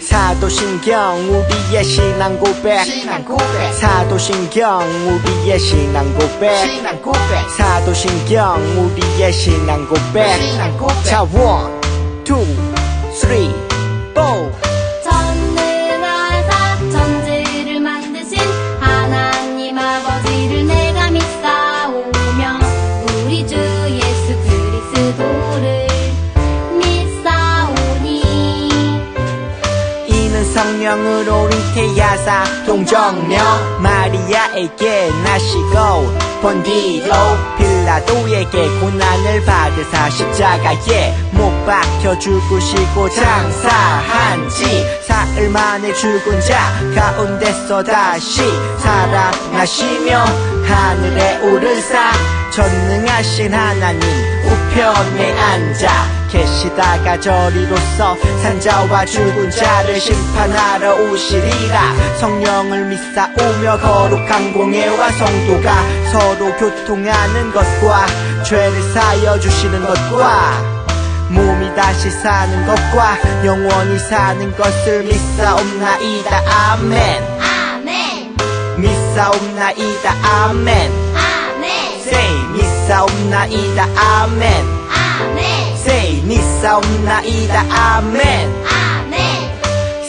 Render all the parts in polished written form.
사도신경 우리의 신앙 고백 사도신경 우리의 신앙 고백 사도신경 우리의 신앙 고백 자 1, 2, 3, 4 전능하사 천지를 만드신 하나님 아버지를 내가 믿사오며 우리 주 예수 그리스도를 믿사오니 이는 성령으로 잉태하사 동정녀 마리아에게 나시고 본디로 빌라도에게 고난을 받으사 십자가에 못 박혀 죽으시고 장사한지 사흘 만에 죽은 자 가운데서 다시 살아나시며 하늘에 오르사 전능하신 하나님 우편에 앉아 계시다가 저리로서 산자와 죽은 자를 심판하러 오시리라 성령을 믿사오며 거룩한 공예와 성도가 서로 교통하는 것과 죄를 사여 주시는 것과 몸이 다시 사는 것과 영원히 사는 것을 믿사옵나이다 아멘 아멘 믿사옵나이다 아멘 아멘 Say 믿사옵나이다 아멘 아멘 Say 믿사옵나이다 아멘 아멘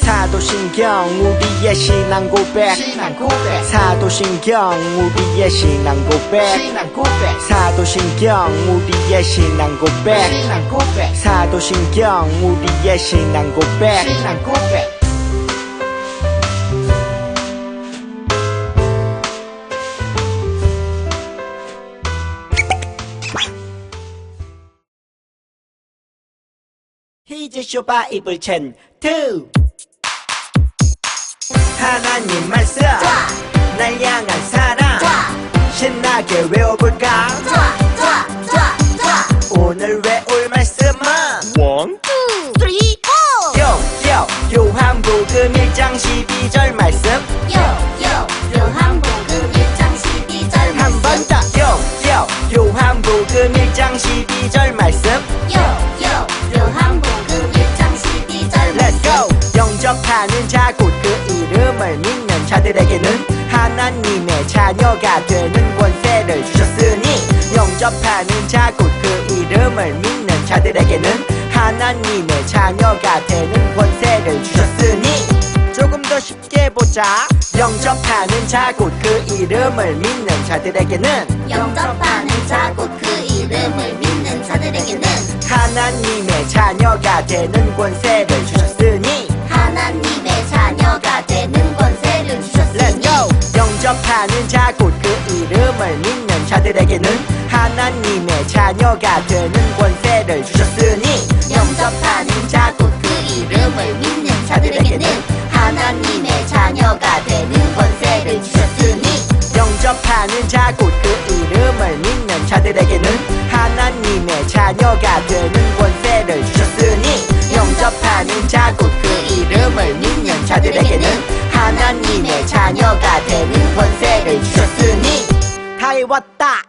사도신경 우리의 신앙 고백 사도신경 우리의 신앙 고백 사도신경 우리의 신앙 고백 사도신경 우리의 신앙 고백 히즈 쇼바 이블 챈2 하나님 말씀 날 향한 사랑 신나게 외워볼까 오늘 외울 말씀은 1, 2, 3, 4 요한복음 1장 12절 말씀 요한복음 1장 12절 한 번 더 요한복음 1장 12절 말씀 요한복음 1장 12절 Let's go 영접하는 자 곧 그 이름을 믿는 자들에게는 하나님의 자녀가 되는 권세를 주셨으니 영접하는 자 곧 그 이름을 믿는 자들에게는 하나님의 자녀가 되는 권세를 주셨으니 조금 더 쉽게 보자 영접하는 자 곧 그 이름을 믿는 자들에게는 영접하는 자 곧 그 이름을 믿는 자들에게는 하나님의 자녀가 되는 권세를 주셨으니 하나님의 자녀가 되는 권세를 Let's 주셨으니 go 영접하는 자 곧 그 이름을 믿는 자들에게는 하나님의 자녀가 되는 권세를 주셨으니 영접하는 자 곧 그 이름을 믿는 자들에게는 하나님의 자녀가 되는 권세를 주셨으니 영접하는 자 곧 그 이름을 믿는 자들에게는 하나님의 자녀가 되는 권세를 주셨으니 영접하는 자 곧 그 이름을 믿는 자들에게는 하나님의 자녀가 되는 권세를 주셨으니 다 외웠다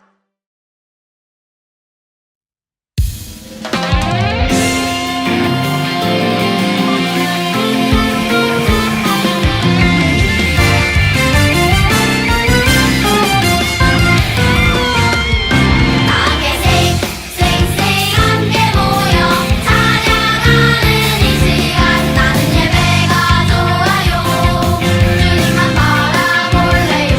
주님만 바라볼래요.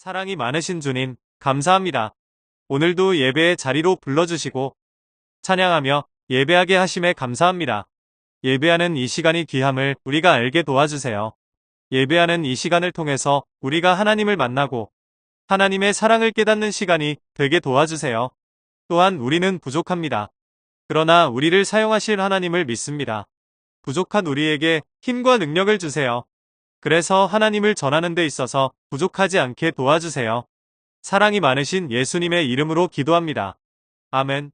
사랑이 많으신 주님, 감사합니다. 오늘도 예배의 자리로 불러주시고 찬양하며 예배하게 하심에 감사합니다. 예배하는 이 시간이 귀함을 우리가 알게 도와주세요. 예배하는 이 시간을 통해서 우리가 하나님을 만나고 하나님의 사랑을 깨닫는 시간이 되게 도와주세요. 또한 우리는 부족합니다. 그러나 우리를 사용하실 하나님을 믿습니다. 부족한 우리에게 힘과 능력을 주세요. 그래서 하나님을 전하는 데 있어서 부족하지 않게 도와주세요. 사랑이 많으신 예수님의 이름으로 기도합니다. 아멘.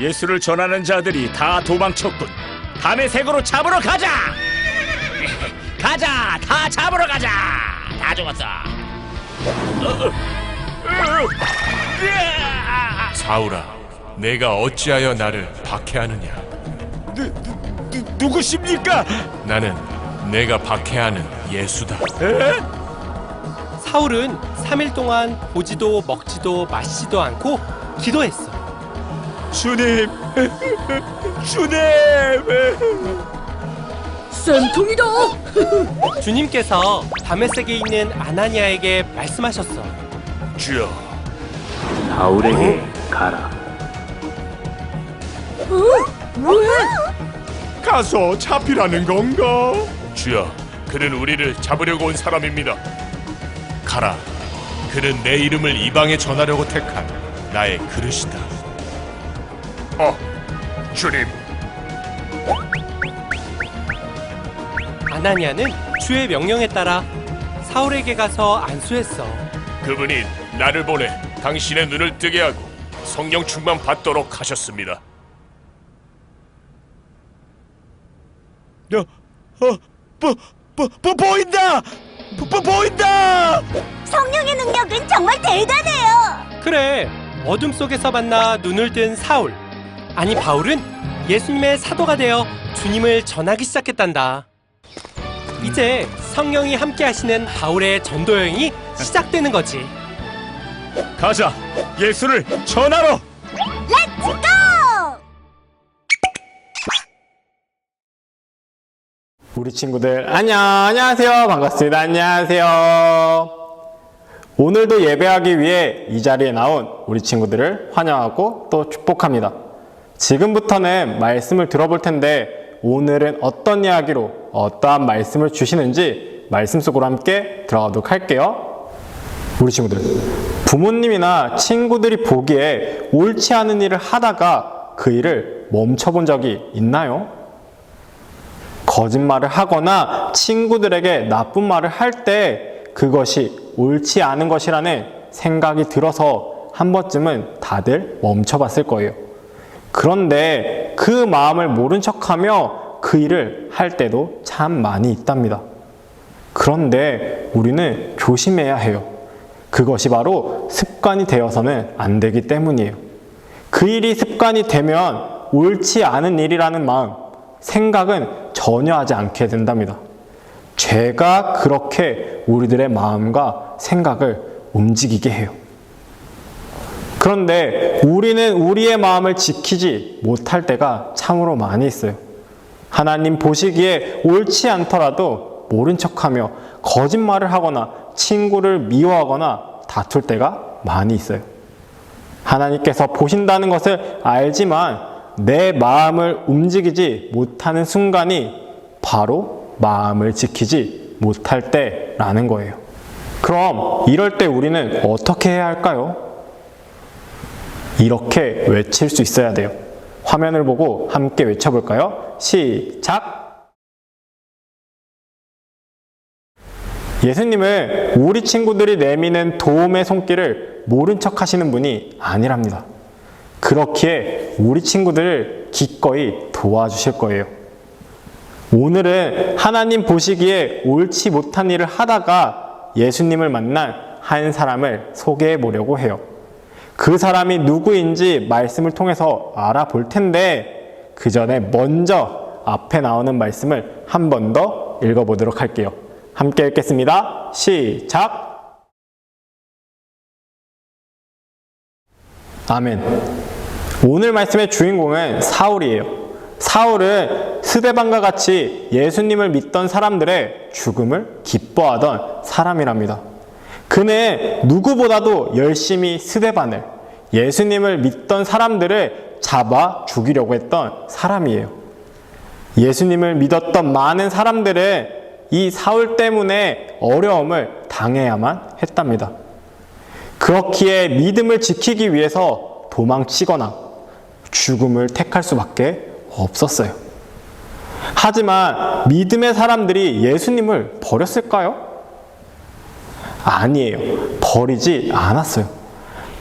예수를 전하는 자들이 다 도망쳤군. 밤의 색으로 잡으러 가자. 가자, 다 잡으러 가자. 다 죽었어. 사울아, 내가 어찌하여 나를 박해하느냐? 누구십니까? 나는 내가 박해하는 예수다. 사울은 3일 동안 보지도 먹지도 마시지도 않고 기도했어. 주님, 주님. 쌤통이다! 주님께서 다메섹에 있는 아나니아에게 말씀하셨어. 주여, 바울에게 가라. 왜? 가서 잡히라는 건가? 주여, 그는 우리를 잡으려고 온 사람입니다. 가라, 그는 내 이름을 이방에 전하려고 택한 나의 그릇이다. 주님. 아나니아는 주의 명령에 따라 사울에게 가서 안수했어. 그분이 나를 보내 당신의 눈을 뜨게 하고 성령 충만 받도록 하셨습니다. 보인다! 보인다! 성령의 능력은 정말 대단해요. 그래, 어둠 속에서 만나 눈을 뜬 사울. 아니 바울은 예수님의 사도가 되어 주님을 전하기 시작했단다. 이제 성령이 함께 하시는 바울의 전도 여행이 시작되는 거지. 가자, 예수를 전하러. 렛츠 고! 우리 친구들 안녕하세요. 반갑습니다. 안녕하세요. 오늘도 예배하기 위해 이 자리에 나온 우리 친구들을 환영하고 또 축복합니다. 지금부터는 말씀을 들어볼 텐데 오늘은 어떤 이야기로 어떠한 말씀을 주시는지 말씀 속으로 함께 들어가도록 할게요. 우리 친구들, 부모님이나 친구들이 보기에 옳지 않은 일을 하다가 그 일을 멈춰본 적이 있나요? 거짓말을 하거나 친구들에게 나쁜 말을 할 때 그것이 옳지 않은 것이라는 생각이 들어서 한 번쯤은 다들 멈춰봤을 거예요. 그런데 그 마음을 모른 척하며 그 일을 할 때도 참 많이 있답니다. 그런데 우리는 조심해야 해요. 그것이 바로 습관이 되어서는 안 되기 때문이에요. 그 일이 습관이 되면 옳지 않은 일이라는 마음, 생각은 전혀 하지 않게 된답니다. 죄가 그렇게 우리들의 마음과 생각을 움직이게 해요. 그런데 우리는 우리의 마음을 지키지 못할 때가 참으로 많이 있어요. 하나님 보시기에 옳지 않더라도 모른 척하며 거짓말을 하거나 친구를 미워하거나 다툴 때가 많이 있어요. 하나님께서 보신다는 것을 알지만 내 마음을 움직이지 못하는 순간이 바로 마음을 지키지 못할 때라는 거예요. 그럼 이럴 때 우리는 어떻게 해야 할까요? 이렇게 외칠 수 있어야 돼요. 화면을 보고 함께 외쳐볼까요? 시작! 예수님은 우리 친구들이 내미는 도움의 손길을 모른 척 하시는 분이 아니랍니다. 그렇기에 우리 친구들을 기꺼이 도와주실 거예요. 오늘은 하나님 보시기에 옳지 못한 일을 하다가 예수님을 만난 한 사람을 소개해 보려고 해요. 그 사람이 누구인지 말씀을 통해서 알아볼 텐데 그 전에 먼저 앞에 나오는 말씀을 한 번 더 읽어보도록 할게요. 함께 읽겠습니다. 시작! 아멘. 오늘 말씀의 주인공은 사울이에요. 사울은 스데반과 같이 예수님을 믿던 사람들의 죽음을 기뻐하던 사람이랍니다. 그는 누구보다도 열심히 스데반을, 예수님을 믿던 사람들을 잡아 죽이려고 했던 사람이에요. 예수님을 믿었던 많은 사람들은 이 사울 때문에 어려움을 당해야만 했답니다. 그렇기에 믿음을 지키기 위해서 도망치거나 죽음을 택할 수밖에 없었어요. 하지만 믿음의 사람들이 예수님을 버렸을까요? 아니에요. 버리지 않았어요.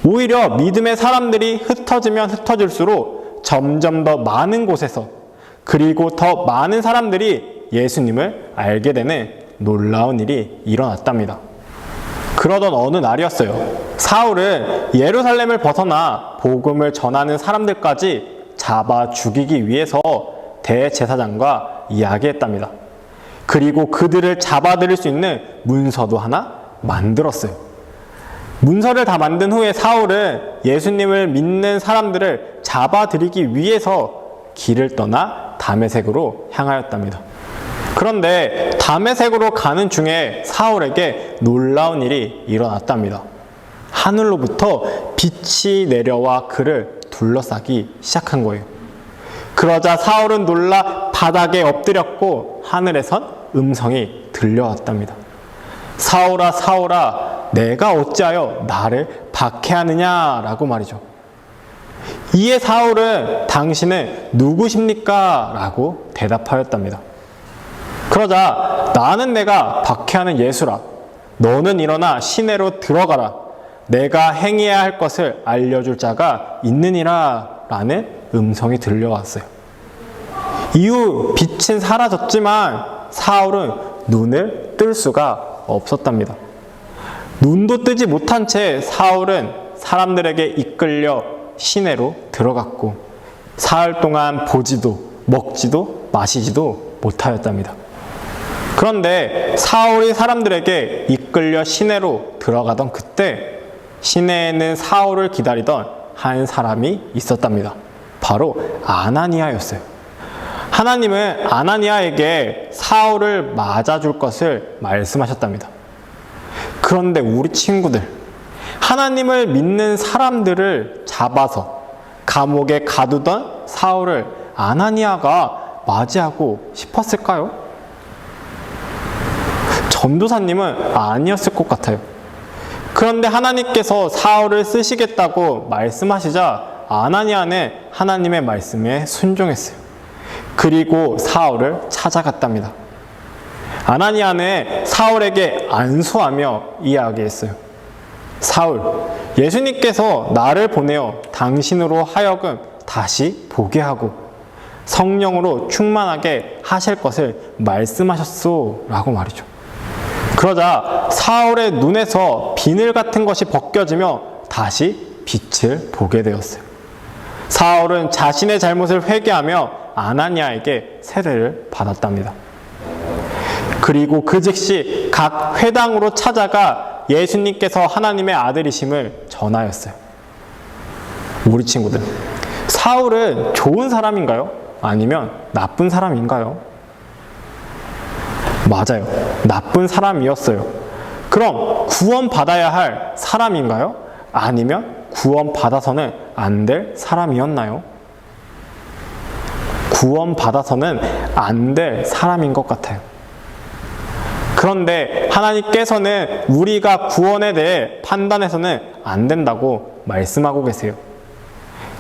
오히려 믿음의 사람들이 흩어지면 흩어질수록 점점 더 많은 곳에서 그리고 더 많은 사람들이 예수님을 알게 되는 놀라운 일이 일어났답니다. 그러던 어느 날이었어요. 사울은 예루살렘을 벗어나 복음을 전하는 사람들까지 잡아 죽이기 위해서 대제사장과 이야기했답니다. 그리고 그들을 잡아들일 수 있는 문서도 하나 만들었어요. 문서를 다 만든 후에 사울은 예수님을 믿는 사람들을 잡아들이기 위해서 길을 떠나 다메섹으로 향하였답니다. 그런데 다메섹으로 가는 중에 사울에게 놀라운 일이 일어났답니다. 하늘로부터 빛이 내려와 그를 둘러싸기 시작한 거예요. 그러자 사울은 놀라 바닥에 엎드렸고 하늘에선 음성이 들려왔답니다. 사울아 사울아 내가 어찌하여 나를 박해하느냐 라고 말이죠. 이에 사울은 당신은 누구십니까? 라고 대답하였답니다. 그러자 나는 내가 박해하는 예수라. 너는 일어나 시내로 들어가라. 내가 행해야 할 것을 알려줄 자가 있느니라 라는 음성이 들려왔어요. 이후 빛은 사라졌지만 사울은 눈을 뜰 수가 없었답니다. 눈도 뜨지 못한 채 사울은 사람들에게 이끌려 시내로 들어갔고 사흘 동안 보지도 먹지도 마시지도 못하였답니다. 그런데 사울이 사람들에게 이끌려 시내로 들어가던 그때 시내에는 사울을 기다리던 한 사람이 있었답니다. 바로 아나니아였어요. 하나님은 아나니아에게 사울을 맞아줄 것을 말씀하셨답니다. 그런데 우리 친구들, 하나님을 믿는 사람들을 잡아서 감옥에 가두던 사울을 아나니아가 맞이하고 싶었을까요? 전도사님은 아니었을 것 같아요. 그런데 하나님께서 사울을 쓰시겠다고 말씀하시자 아나니아는 하나님의 말씀에 순종했어요. 그리고 사울을 찾아갔답니다. 아나니아는 사울에게 안수하며 이야기했어요. 사울, 예수님께서 나를 보내어 당신으로 하여금 다시 보게 하고 성령으로 충만하게 하실 것을 말씀하셨소 라고 말이죠. 그러자 사울의 눈에서 비늘 같은 것이 벗겨지며 다시 빛을 보게 되었어요. 사울은 자신의 잘못을 회개하며 아나니아에게 세례를 받았답니다. 그리고 그 즉시 각 회당으로 찾아가 예수님께서 하나님의 아들이심을 전하였어요. 우리 친구들, 사울은 좋은 사람인가요? 아니면 나쁜 사람인가요? 맞아요. 나쁜 사람이었어요. 그럼 구원받아야 할 사람인가요? 아니면 구원받아서는 안 될 사람이었나요? 구원받아서는 안 될 사람인 것 같아요. 그런데 하나님께서는 우리가 구원에 대해 판단해서는 안 된다고 말씀하고 계세요.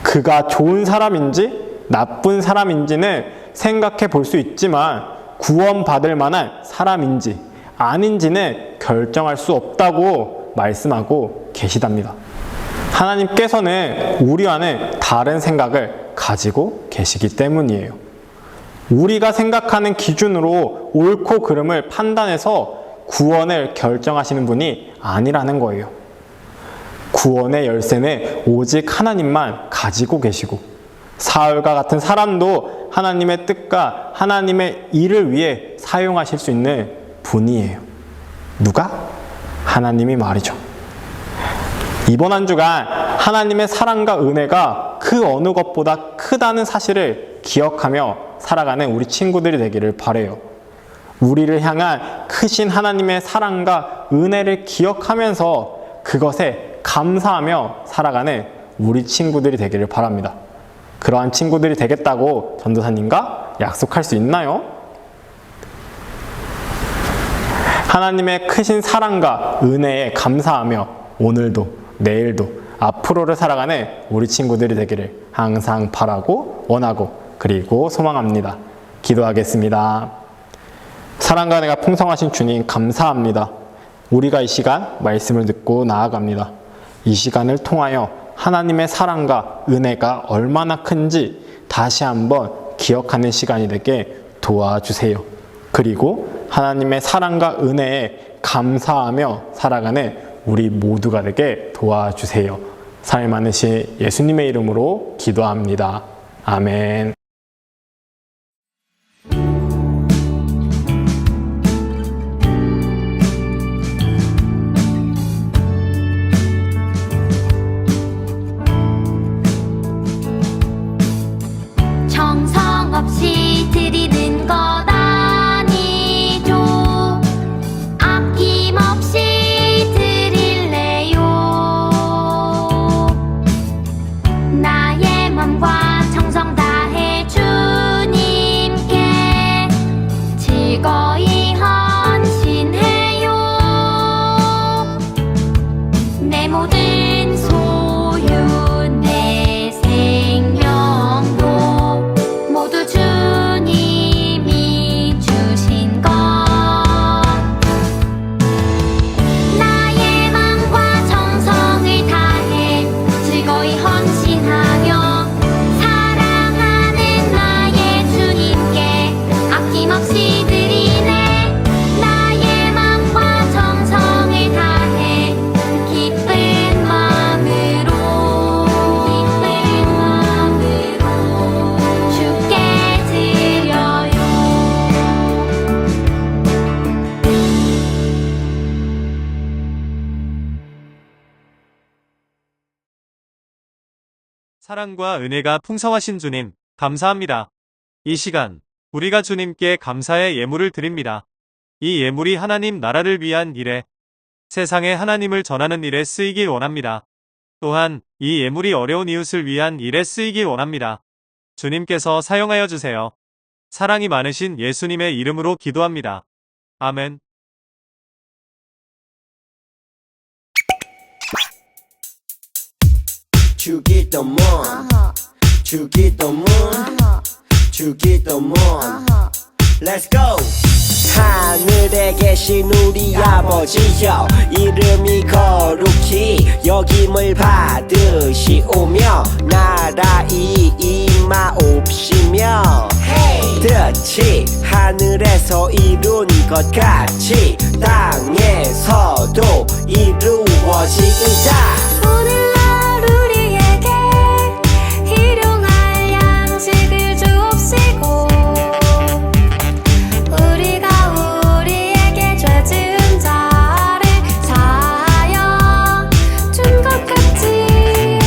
그가 좋은 사람인지 나쁜 사람인지는 생각해 볼 수 있지만 구원받을 만한 사람인지 아닌지는 결정할 수 없다고 말씀하고 계시답니다. 하나님께서는 우리와는 다른 생각을 가지고 계시기 때문이에요. 우리가 생각하는 기준으로 옳고 그름을 판단해서 구원을 결정하시는 분이 아니라는 거예요. 구원의 열쇠는 오직 하나님만 가지고 계시고 사울과 같은 사람도 하나님의 뜻과 하나님의 일을 위해 사용하실 수 있는 분이에요. 누가? 하나님이 말이죠. 이번 한 주간 하나님의 사랑과 은혜가 그 어느 것보다 크다는 사실을 기억하며 살아가는 우리 친구들이 되기를 바라요. 우리를 향한 크신 하나님의 사랑과 은혜를 기억하면서 그것에 감사하며 살아가는 우리 친구들이 되기를 바랍니다. 그러한 친구들이 되겠다고 전도사님과 약속할 수 있나요? 하나님의 크신 사랑과 은혜에 감사하며 오늘도 내일도 앞으로를 살아가는 우리 친구들이 되기를 항상 바라고 원하고 그리고 소망합니다. 기도하겠습니다. 사랑과 은혜가 풍성하신 주님 감사합니다. 우리가 이 시간 말씀을 듣고 나아갑니다. 이 시간을 통하여 하나님의 사랑과 은혜가 얼마나 큰지 다시 한번 기억하는 시간이 되게 도와주세요. 그리고 하나님의 사랑과 은혜에 감사하며 살아가는 우리 모두가 되게 도와주세요. 사랑 많으신 예수님의 이름으로 기도합니다. 아멘. 정성 없이 드리는 것 아니죠. 아낌없이 드릴래요. 나의 맘과 정성 다해 주님께 즐거이 헌신해요. 내 모든 소유 내 생명도 모두 주님이 주신 것. 나의 맘과 정성을 다해 즐거이 헌신하며 사랑하는 나의 주님께 아낌없이 드리네. 나의 맘과 정성을 다해 기쁜 마음으로 주께 드려요. 사랑과 은혜가 풍성하신 주님, 감사합니다. 이 시간, 우리가 주님께 감사의 예물을 드립니다. 이 예물이 하나님 나라를 위한 일에, 세상에 하나님을 전하는 일에 쓰이길 원합니다. 또한 이 예물이 어려운 이웃을 위한 일에 쓰이길 원합니다. 주님께서 사용하여 주세요. 사랑이 많으신 예수님의 이름으로 기도합니다. 아멘. 주기도문 주기도문 주기도문 Let's go! 하늘에 계신 우리 아버지여 이름이 거룩히 여김을 받으시오며 나라이 임하옵시며 뜻이 하늘에서 이룬 것 같이 땅에서도 이루어지이다. 오늘날 우리에게 일용할 양식을 주옵시고 우리가 우리에게 죄 지은 자를 사하여 준 것 같이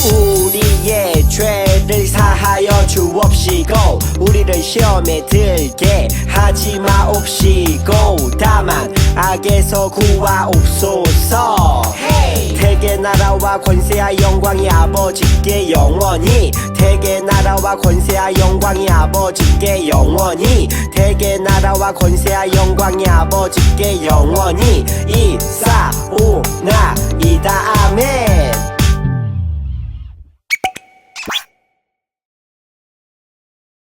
우리의 죄를 사하여 주옵시고 우리를 시험에 들게 하지 마옵시고 다만 악에서 구하옵소서. 대개 나라와 권세와 영광이 아버지께 영원히 대개 나라와 권세와 영광이 아버지께 영원히 대개 나라와 권세와 영광이 아버지께 영원히 이사오나이다. 아멘.